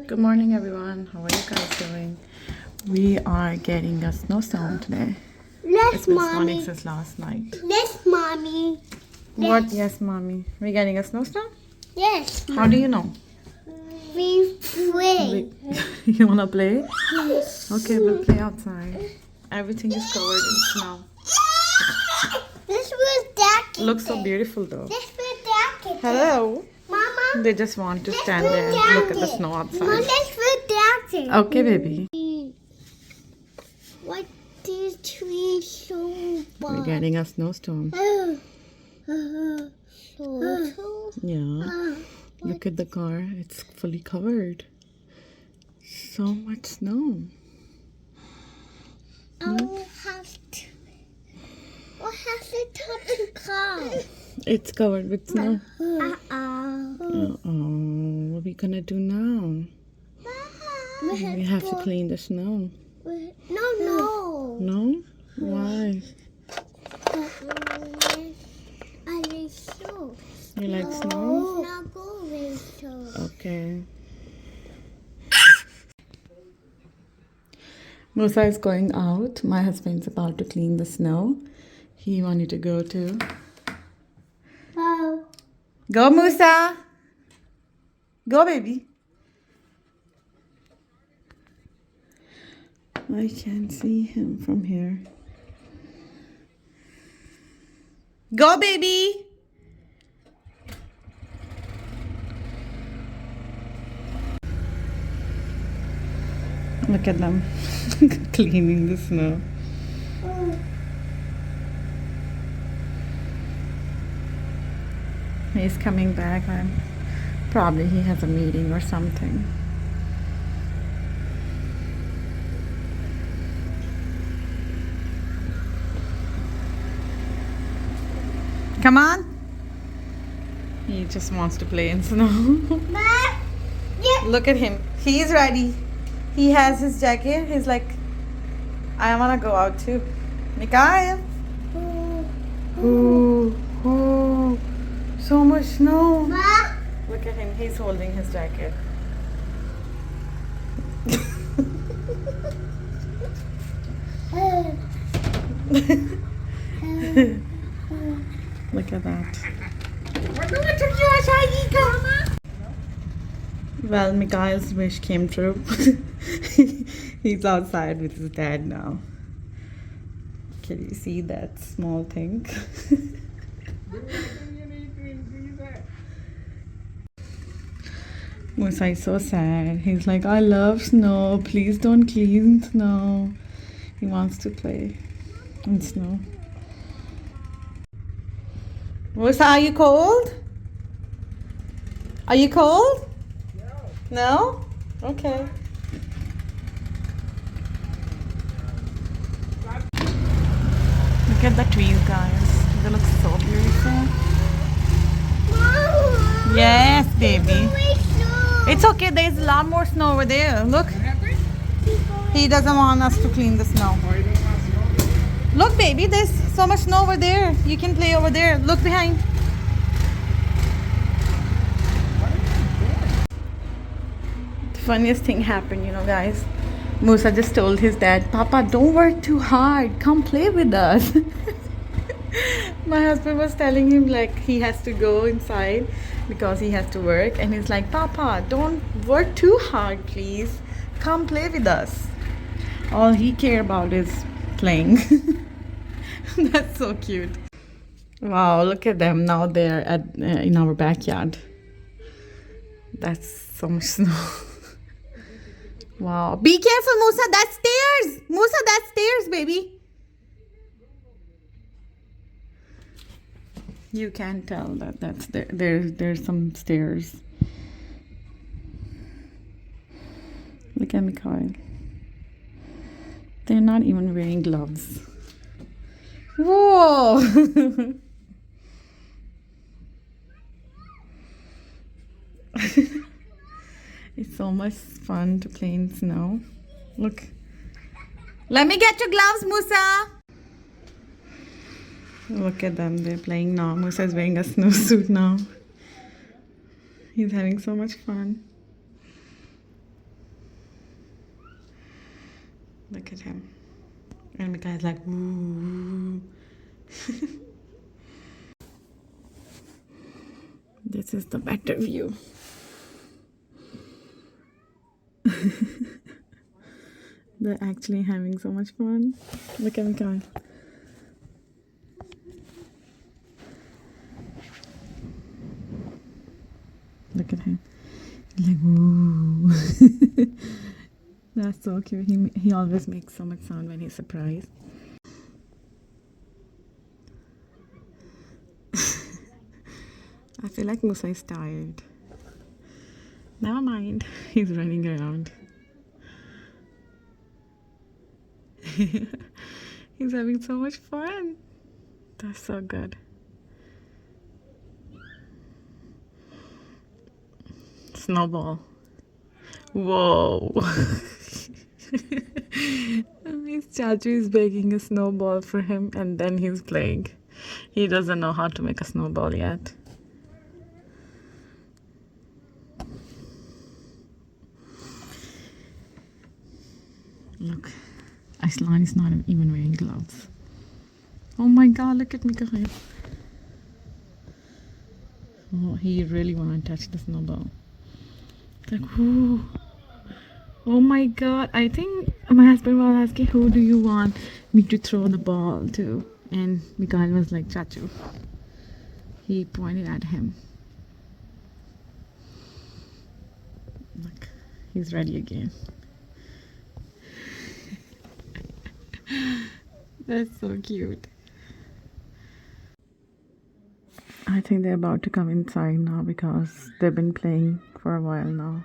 Good morning, everyone. How are you guys doing? We are getting a snowstorm today. Yes, It's been mommy. snowing since last night. Yes, mommy. What? Yes, mommy. We're getting a snowstorm? Yes. How do you know? We play. You wanna play? Yes. Okay, we'll play outside. Everything is covered in snow. This was that. Looks so beautiful though. This was that. Hello. Mama. They just want to stand there and look at the snow Mama, outside. this was that. Okay, baby. What is tree so We're getting a snowstorm. Yeah. Look at the car. It's fully covered. So much snow. What has to touch the car? It's covered with snow. Uh-oh. What are we gonna do now? We have to clean the snow. No. No? Why? I like snow. You like snow? Not go with snow. Okay. Musa is going out. My husband's about to clean the snow. He wanted to go too. Oh. Go, Musa! Go, baby. I can't see him from here. Go, baby! Look at them cleaning the snow. He's coming back and probably he has a meeting or something. Come on. He just wants to play in snow. Look at him. He's ready. He has his jacket. He's like, I want to go out too. Mikhail. Ooh, ooh, so much snow. Look at him. He's holding his jacket. Look at that. Well, Mikhail's wish came true. He's outside with his dad now. Can you see that small thing? Musa is so sad. He's like, I love snow. Please don't clean snow. He wants to play in snow. Musa, are you cold? Are you cold? No? Okay. Look at the trees, guys. They look so beautiful. Yes, baby. It's okay. There's a lot more snow over there. Look. He doesn't want us to clean the snow. Look, baby. There's so much snow over there. You can play over there. Look behind. The funniest thing happened, guys. Musa just told his dad, Papa, don't work too hard. Come play with us. My husband was telling him like he has to go inside because he has to work. And he's like, Papa, don't work too hard, please. Come play with us. All he cared about is playing. That's so cute. Wow, look at them. Now they're in our backyard. That's so much snow. Wow. Be careful, Musa. That's stairs. Musa, that's stairs, baby. You can tell that that's there's some stairs. Look at Mikhail. They're not even wearing gloves. Whoa! It's so much fun to play in snow. Look. Let me get your gloves, Musa. Look at them. They're playing now. Musa is wearing a snowsuit now. He's having so much fun. Look at him. And Micaiah's like, ooh. This is the better view. They're actually having so much fun. Look at Micaiah. Look at him. He's like, ooh. That's so cute. He always makes so much sound when he's surprised. I feel like Musa is tired. Never mind. He's running around. He's having so much fun. That's so good. Snowball. Whoa. His chachu is making a snowball for him and then he's playing. He doesn't know how to make a snowball yet. Look, Aislan is not even wearing gloves. Oh my god, look at Micaiah. Oh, he really wants to touch the snowball. Like, whoo. Oh my god, I think my husband was asking, who do you want me to throw the ball to? And Mikael was like, Chachu. He pointed at him. Look, he's ready again. That's so cute. I think they're about to come inside now because they've been playing for a while now.